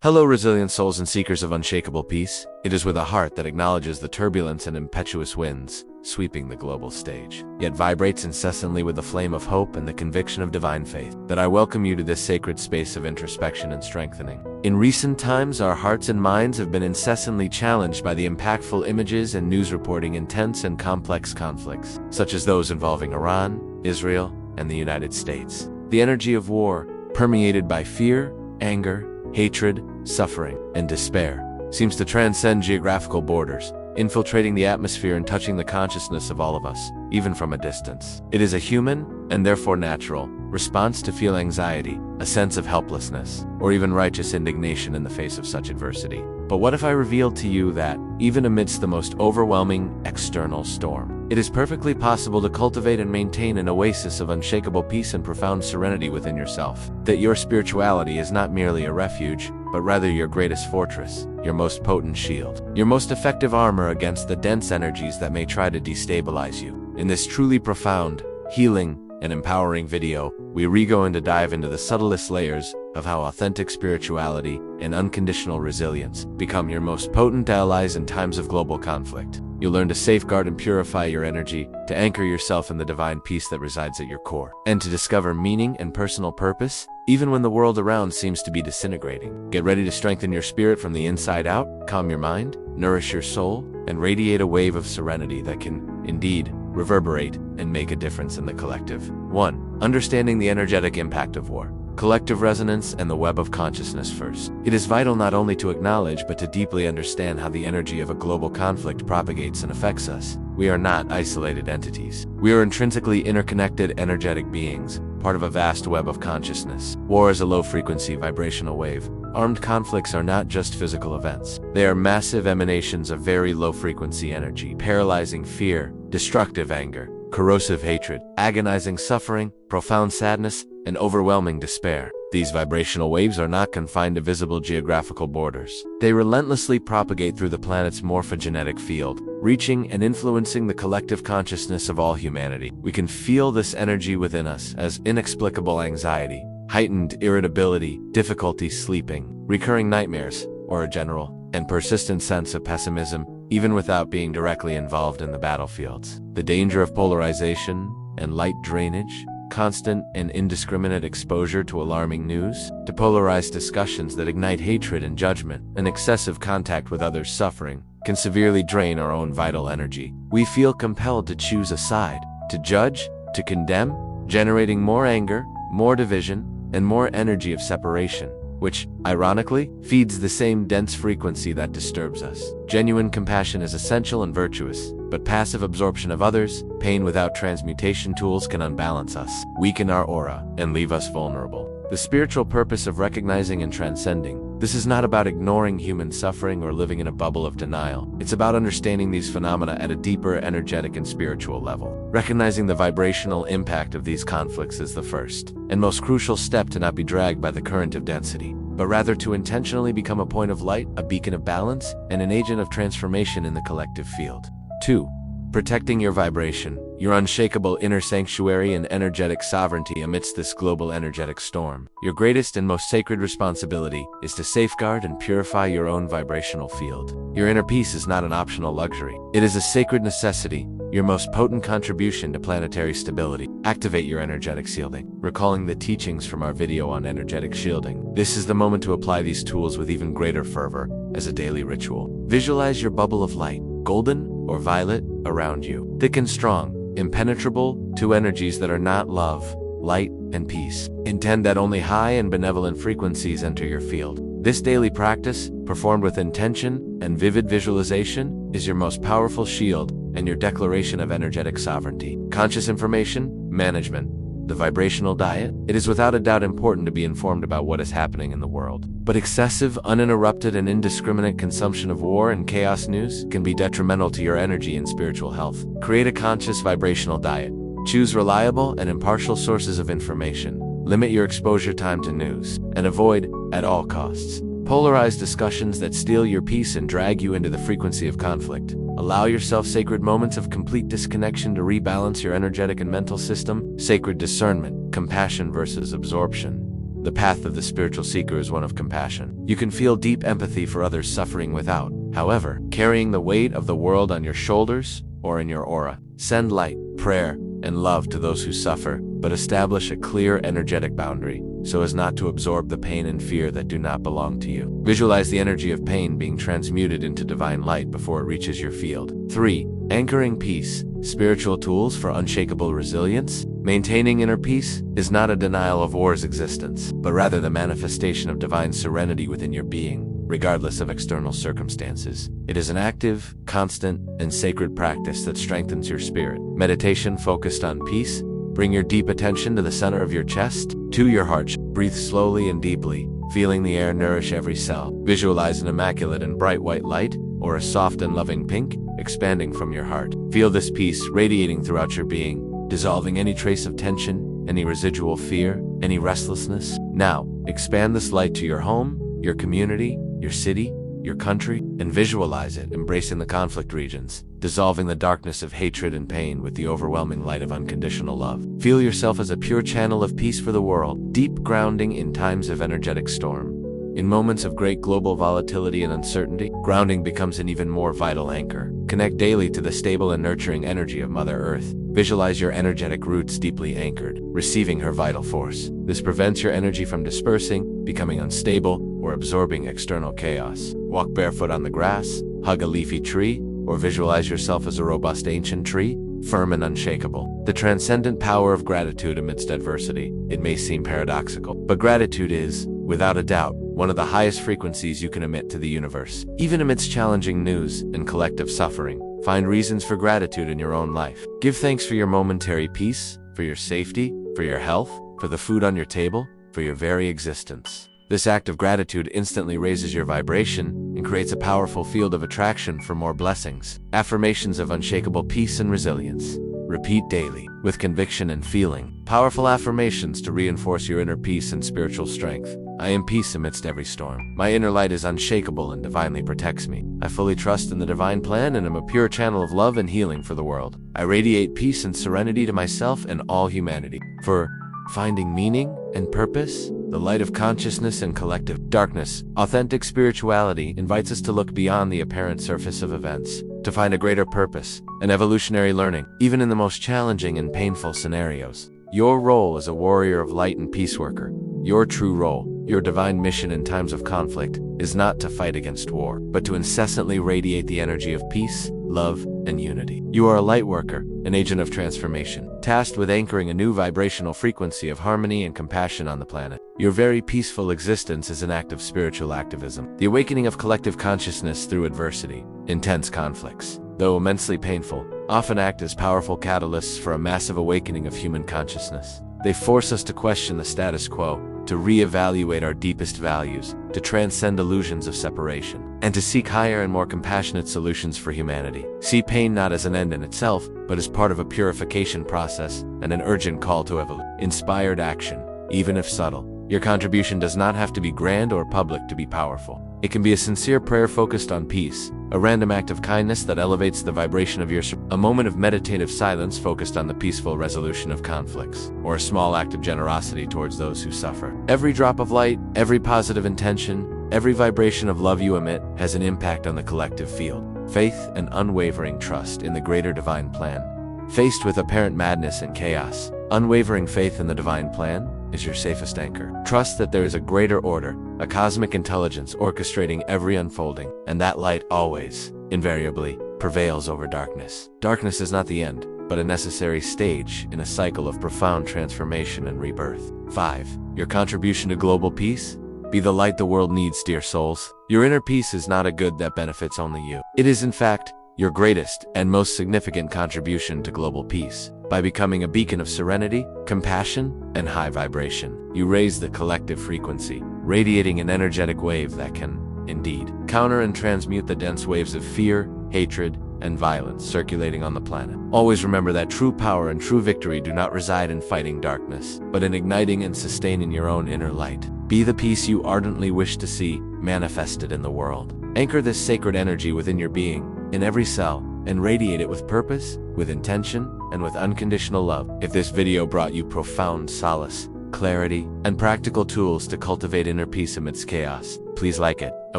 Hello, resilient souls and seekers of unshakable peace. It is with a heart that acknowledges the turbulence and impetuous winds sweeping the global stage, yet vibrates incessantly with the flame of hope and the conviction of divine faith, that I welcome you to this sacred space of introspection and strengthening. In recent times, our hearts and minds have been incessantly challenged by the impactful images and news reporting intense and complex conflicts, such as those involving Iran, Israel, and the United States. The energy of war, permeated by fear, anger, hatred, suffering, and despair, seems to transcend geographical borders, infiltrating the atmosphere and touching the consciousness of all of us, even from a distance. It is a human, and therefore natural, response to feel anxiety, a sense of helplessness, or even righteous indignation in the face of such adversity. But what if I revealed to you that, even amidst the most overwhelming external storm, it is perfectly possible to cultivate and maintain an oasis of unshakable peace and profound serenity within yourself? That your spirituality is not merely a refuge, but rather your greatest fortress, your most potent shield, your most effective armor against the dense energies that may try to destabilize you. In this truly profound, healing, and empowering video, we going to dive into the subtlest layers of how authentic spirituality and unconditional resilience become your most potent allies in times of global conflict. You'll learn to safeguard and purify your energy, to anchor yourself in the divine peace that resides at your core, and to discover meaning and personal purpose, even when the world around seems to be disintegrating. Get ready to strengthen your spirit from the inside out, calm your mind, nourish your soul, and radiate a wave of serenity that can, indeed, reverberate and make a difference in the collective. 1. Understanding the energetic impact of war. Collective resonance and the web of consciousness first. It is vital not only to acknowledge but to deeply understand how the energy of a global conflict propagates and affects us. We are not isolated entities. We are intrinsically interconnected energetic beings, part of a vast web of consciousness. War is a low-frequency vibrational wave. Armed conflicts are not just physical events. They are massive emanations of very low-frequency energy, paralyzing fear, destructive anger, corrosive hatred, agonizing suffering, profound sadness, and overwhelming despair. These vibrational waves are not confined to visible geographical borders. They relentlessly propagate through the planet's morphogenetic field, reaching and influencing the collective consciousness of all humanity. We can feel this energy within us as inexplicable anxiety, heightened irritability, difficulty sleeping, recurring nightmares, or a general and persistent sense of pessimism, even without being directly involved in the battlefields. The danger of polarization and light drainage, constant and indiscriminate exposure to alarming news, to polarized discussions that ignite hatred and judgment, and excessive contact with others' suffering, can severely drain our own vital energy. We feel compelled to choose a side, to judge, to condemn, generating more anger, more division, and more energy of separation, which, ironically, feeds the same dense frequency that disturbs us. Genuine compassion is essential and virtuous, but passive absorption of others, pain without transmutation tools, can unbalance us, weaken our aura, and leave us vulnerable. The spiritual purpose of recognizing and transcending. This is not about ignoring human suffering or living in a bubble of denial. It's about understanding these phenomena at a deeper energetic and spiritual level. Recognizing the vibrational impact of these conflicts is the first and most crucial step to not be dragged by the current of density, but rather to intentionally become a point of light, a beacon of balance, and an agent of transformation in the collective field. 2. Protecting your vibration, your unshakable inner sanctuary and energetic sovereignty amidst this global energetic storm. Your greatest and most sacred responsibility is to safeguard and purify your own vibrational field. Your inner peace is not an optional luxury. It is a sacred necessity, your most potent contribution to planetary stability. Activate your energetic shielding. Recalling the teachings from our video on energetic shielding, this is the moment to apply these tools with even greater fervor as a daily ritual. Visualize your bubble of light, golden or violet, around you, thick and strong, impenetrable to energies that are not love, light, and peace. Intend that only high and benevolent frequencies enter your field. This daily practice, performed with intention and vivid visualization, is your most powerful shield and your declaration of energetic sovereignty. Conscious information management. The vibrational diet. It is without a doubt important to be informed about what is happening in the world, but excessive, uninterrupted, and indiscriminate consumption of war and chaos news can be detrimental to your energy and spiritual health. Create a conscious vibrational diet. Choose reliable and impartial sources of information. Limit your exposure time to news, and avoid, at all costs, polarized discussions that steal your peace and drag you into the frequency of conflict. Allow yourself sacred moments of complete disconnection to rebalance your energetic and mental system. Sacred discernment, compassion versus absorption. The path of the spiritual seeker is one of compassion. You can feel deep empathy for others suffering without, however, carrying the weight of the world on your shoulders or in your aura. Send light, prayer, and love to those who suffer, but establish a clear energetic boundary so as not to absorb the pain and fear that do not belong to you. Visualize the energy of pain being transmuted into divine light before it reaches your field. 3. Anchoring peace. Spiritual tools for unshakable resilience. Maintaining inner peace is not a denial of war's existence, but rather the manifestation of divine serenity within your being, regardless of external circumstances. It is an active, constant, and sacred practice that strengthens your spirit. Meditation focused on peace. Bring your deep attention to the center of your chest, to your heart. Breathe slowly and deeply, feeling the air nourish every cell. Visualize an immaculate and bright white light, or a soft and loving pink, expanding from your heart. Feel this peace radiating throughout your being, dissolving any trace of tension, any residual fear, any restlessness. Now, expand this light to your home, your community, your city, your country, and visualize it embracing the conflict regions, dissolving the darkness of hatred and pain with the overwhelming light of unconditional love. Feel yourself as a pure channel of peace for the world, deep grounding in times of energetic storm. In moments of great global volatility and uncertainty, grounding becomes an even more vital anchor. Connect daily to the stable and nurturing energy of Mother Earth. Visualize your energetic roots deeply anchored, receiving her vital force. This prevents your energy from dispersing, becoming unstable, or absorbing external chaos. Walk barefoot on the grass, hug a leafy tree, or visualize yourself as a robust ancient tree, firm and unshakable. The transcendent power of gratitude amidst adversity. It may seem paradoxical, but gratitude is, without a doubt, one of the highest frequencies you can emit to the universe. Even amidst challenging news and collective suffering, find reasons for gratitude in your own life. Give thanks for your momentary peace, for your safety, for your health, for the food on your table, for your very existence. This act of gratitude instantly raises your vibration and creates a powerful field of attraction for more blessings. Affirmations of unshakable peace and resilience. Repeat daily, with conviction and feeling. Powerful affirmations to reinforce your inner peace and spiritual strength. I am peace amidst every storm. My inner light is unshakable and divinely protects me. I fully trust in the divine plan and am a pure channel of love and healing for the world. I radiate peace and serenity to myself and all humanity. For finding meaning and purpose, the light of consciousness and collective darkness, authentic spirituality invites us to look beyond the apparent surface of events, to find a greater purpose, and evolutionary learning, even in the most challenging and painful scenarios. Your role as a warrior of light and peace worker, your true role, your divine mission in times of conflict, is not to fight against war, but to incessantly radiate the energy of peace, love, and unity. You are a light worker, an agent of transformation, tasked with anchoring a new vibrational frequency of harmony and compassion on the planet. Your very peaceful existence is an act of spiritual activism, the awakening of collective consciousness through adversity. Intense conflicts, though immensely painful, often act as powerful catalysts for a massive awakening of human consciousness. They force us to question the status quo, to reevaluate our deepest values, to transcend illusions of separation, and to seek higher and more compassionate solutions for humanity. See pain not as an end in itself, but as part of a purification process and an urgent call to inspired action, even if subtle. Your contribution does not have to be grand or public to be powerful. It can be a sincere prayer focused on peace, a random act of kindness that elevates the vibration of a moment of meditative silence focused on the peaceful resolution of conflicts, or a small act of generosity towards those who suffer. Every drop of light, every positive intention, every vibration of love you emit has an impact on the collective field. Faith and unwavering trust in the greater divine plan. Faced with apparent madness and chaos, unwavering faith in the divine plan is your safest anchor. Trust that there is a greater order, a cosmic intelligence orchestrating every unfolding, and that light always, invariably, prevails over darkness. Darkness is not the end, but a necessary stage in a cycle of profound transformation and rebirth. 5. Your contribution to global peace? Be the light the world needs, dear souls. Your inner peace is not a good that benefits only you. It is, in fact, your greatest and most significant contribution to global peace. By becoming a beacon of serenity, compassion, and high vibration, you raise the collective frequency, radiating an energetic wave that can, indeed, counter and transmute the dense waves of fear, hatred, and violence circulating on the planet. Always remember that true power and true victory do not reside in fighting darkness, but in igniting and sustaining your own inner light. Be the peace you ardently wish to see manifested in the world. Anchor this sacred energy within your being, in every cell, and radiate it with purpose, with intention, and with unconditional love. If this video brought you profound solace, clarity, and practical tools to cultivate inner peace amidst chaos. Please like it. I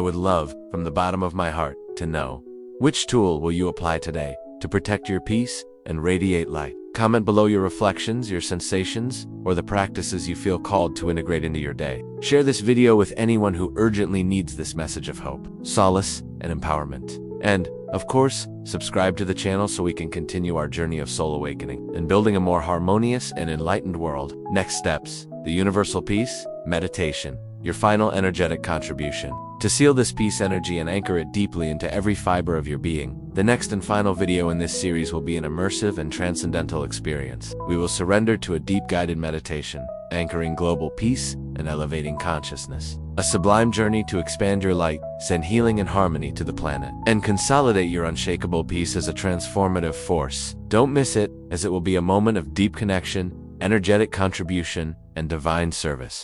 would love, from the bottom of my heart, to know which tool will you apply today to protect your peace and radiate light. Comment below your reflections, your sensations, or the practices you feel called to integrate into your day. Share this video with anyone who urgently needs this message of hope, solace, and empowerment. And, of course, subscribe to the channel so we can continue our journey of soul awakening and building a more harmonious and enlightened world. Next steps: the universal peace, meditation, your final energetic contribution. To seal this peace energy and anchor it deeply into every fiber of your being, the next and final video in this series will be an immersive and transcendental experience. We will surrender to a deep guided meditation, anchoring global peace and elevating consciousness. A sublime journey to expand your light, send healing and harmony to the planet, and consolidate your unshakable peace as a transformative force. Don't miss it, as it will be a moment of deep connection, energetic contribution, and divine service.